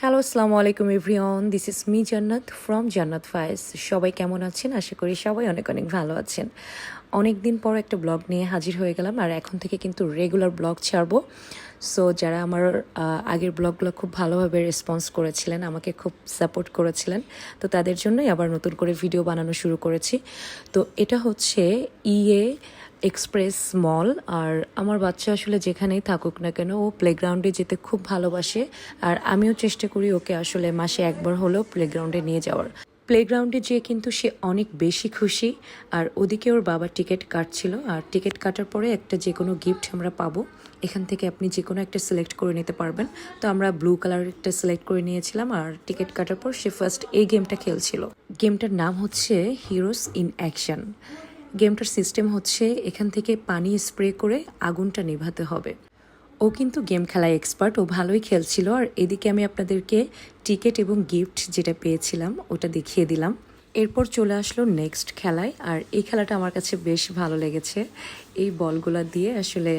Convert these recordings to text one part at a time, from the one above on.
Hello, আসসালামু আলাইকুম everyone. This is me জান্নাত ফ্রম জান্নাত ফায়েজ। সবাই কেমন আছেন? আশা করি সবাই অনেক অনেক ভালো আছেন। অনেক দিন পর একটা ব্লগ নিয়ে হাজির হয়ে গেলাম, আর এখন থেকে কিন্তু রেগুলার ব্লগ ছাড়বো। সো যারা আমার আগের ব্লগগুলো খুব ভালোভাবে রেসপন্স করেছিলেন, আমাকে খুব সাপোর্ট করেছিলেন, তো তাদের জন্যই আবার নতুন করে ভিডিও বানানো শুরু করেছি। তো এটা হচ্ছে ইএ এক্সপ্রেস মল। আর আমার বাচ্চা আসলে যেখানেই থাকুক না কেন, ও প্লেগ্রাউন্ডে যেতে খুব ভালোবাসে। আর আমিও চেষ্টা করি ওকে আসলে মাসে একবার হলেও প্লেগ্রাউন্ডে নিয়ে যাওয়ার। প্লেগ্রাউন্ডে যেয়ে কিন্তু সে অনেক বেশি খুশি। আর ওদিকে ওর বাবা টিকিট কাটছিল, আর টিকিট কাটার পরে একটা যে কোনো গিফট আমরা পাবো। এখান থেকে আপনি যে কোনো একটা সিলেক্ট করে নিতে পারবেন। তো আমরা ব্লু কালার একটা সিলেক্ট করে নিয়েছিলাম, আর টিকিট কাটার পর সে ফার্স্ট এই গেমটা খেলছিল। গেমটার নাম হচ্ছে হিরোস ইন অ্যাকশন। গেমটার সিস্টেম হচ্ছে এখান থেকে পানি স্প্রে করে আগুনটা নেভাতে হবে। ও কিন্তু গেম খেলায় এক্সপার্ট, ও ভালোই খেলছিল। আর এদিকে আমি আপনাদেরকে টিকিট এবং গিফট যেটা পেয়েছিলাম ওটা দেখিয়ে দিলাম। এরপর চলে আসলো নেক্সট খেলায়, আর এই খেলাটা আমার কাছে বেশ ভালো লেগেছে। এই বলগুলা দিয়ে আসলে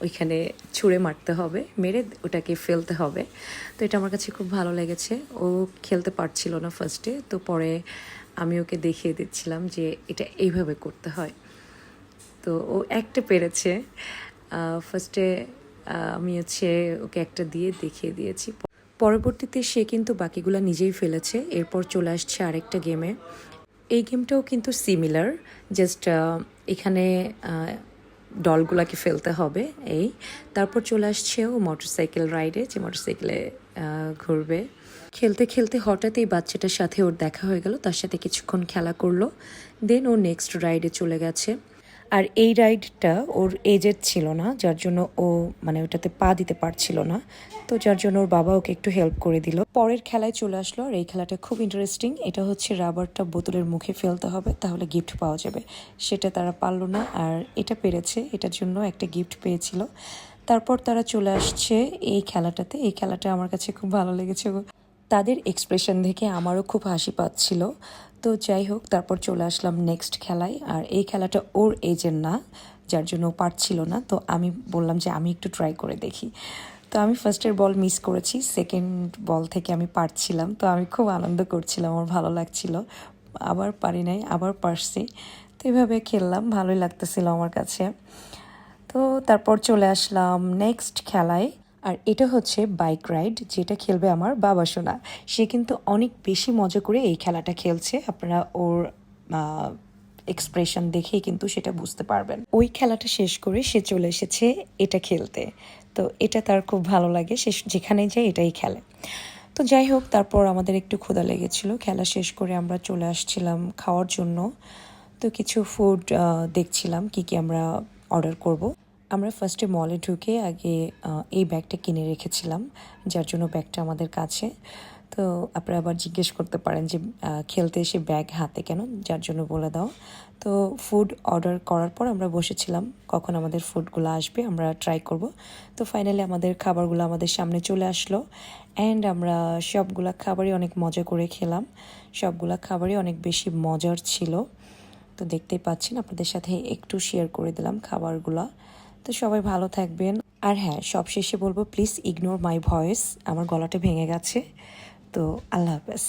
ওইখানে ছুঁড়ে মারতে হবে, মেরে ওটাকে ফেলতে হবে। তো এটা আমার কাছে খুব ভালো লেগেছে। ও খেলতে পারছিল না ফার্স্টে, তো পরে আমি ওকে দেখিয়ে দিচ্ছিলাম যে এটা এইভাবে করতে হয়। তো ও একটা পেরেছে। ফার্স্টে আমি হচ্ছে ওকে একটা দিয়ে দেখিয়ে দিয়েছি। পরবর্তীতে সে কিন্তু বাকিগুলো নিজেই ফেলেছে। এরপর চলে আসছে আরেকটা গেমে। এই গেমটাও কিন্তু সিমিলার, জাস্ট এখানে ডলগুলাকে ফেলতে হবে। তারপর চলে আসছে ও মোটরসাইকেল রাইডে, যে মোটরসাইকেলে ঘুরবে। খেলতে খেলতে হঠাৎ এই বাচ্চাটার সাথে ওর দেখা হয়ে গেল, তার সাথে কিছুক্ষণ খেলা করলো, দেন ও নেক্সট রাইডে চলে গেছে। আর এই রাইডটা ওর এজের ছিল না, যার জন্য ও মানে ওটাতে পা দিতে পারছিল না। তো যার জন্য ওর বাবা ওকে একটু হেল্প করে দিল। পরের খেলায় চলে আসলো, আর এই খেলাটা খুব ইন্টারেস্টিং। এটা হচ্ছে রাবারটা বোতলের মুখে ফেলতে হবে, তাহলে গিফট পাওয়া যাবে। সেটা তারা পারলো না, আর এটা পেরেছে, এটার জন্য একটা গিফট পেয়েছিল। তারপর তারা চলে আসছে এই খেলাটাতে। এই খেলাটা আমার কাছে খুব ভালো লেগেছে। তাদের এক্সপ্রেশন দেখে আমারও খুব হাসি পাচ্ছিল। তো যাই হোক, তারপর চলে আসলাম নেক্সট খেলায়। আর এই খেলাটা ওর এজের না, যার জন্য ও পারছিল না। তো আমি বললাম যে আমি একটু ট্রাই করে দেখি। তো আমি ফার্স্টের বল মিস করেছি, সেকেন্ড বল থেকে আমি পারছিলাম। তো আমি খুব আনন্দ করছিলাম, আমার ভালো লাগছিল। আবার পারি নাই, আবার পারছি। তো এইভাবে খেললাম, ভালোই লাগতেছিল আমার কাছে। তো তারপর চলে আসলাম নেক্সট খেলায়। আর এটা হচ্ছে বাইক রাইড, যেটা খেলবে আমার বাবা সোনা। সে কিন্তু অনেক বেশি মজা করে এই খেলাটা খেলছে। আপনারা ওর এক্সপ্রেশন দেখেই কিন্তু সেটা বুঝতে পারবেন। ওই খেলাটা শেষ করে সে চলে এসেছে এটা খেলতে। তো এটা তার খুব ভালো লাগে, সে যেখানেই যায় এটাই খেলে। তো যাই হোক, তারপর আমাদের একটু ক্ষুধা লেগেছিল। খেলা শেষ করে আমরা চলে আসছিলাম খাওয়ার জন্য। তো কিছু ফুড দেখছিলাম কি কি আমরা অর্ডার করব। আমরা ফার্স্টে মলে ঢুকে আগে এই ব্যাগটা কিনে রেখেছিলাম, যার জন্য ব্যাগটা আমাদের কাছে। তো আপনারা আবার জিজ্ঞেস করতে পারেন যে খেলতে এসে ব্যাগ হাতে কেন, যার জন্য বলে দাও। তো ফুড অর্ডার করার পর আমরা বসেছিলাম কখন আমাদের ফুডগুলো আসবে, আমরা ট্রাই করব। তো ফাইনালি আমাদের খাবারগুলো আমাদের সামনে চলে আসলো, অ্যান্ড আমরা সবগুলা খাবারই অনেক মজা করে খেলাম। সবগুলা খাবারই অনেক বেশি মজার ছিল। তো দেখতেই পাচ্ছেন, আপনাদের সাথে একটু শেয়ার করে দিলাম খাবারগুলো। তো সবাই ভালো থাকবেন। আর হ্যাঁ, সবশেষে বলবো প্লিজ ইগনোর মাই ভয়েস, আমার গলাটা ভেঙে গেছে। তো আল্লাহ হাফেজ।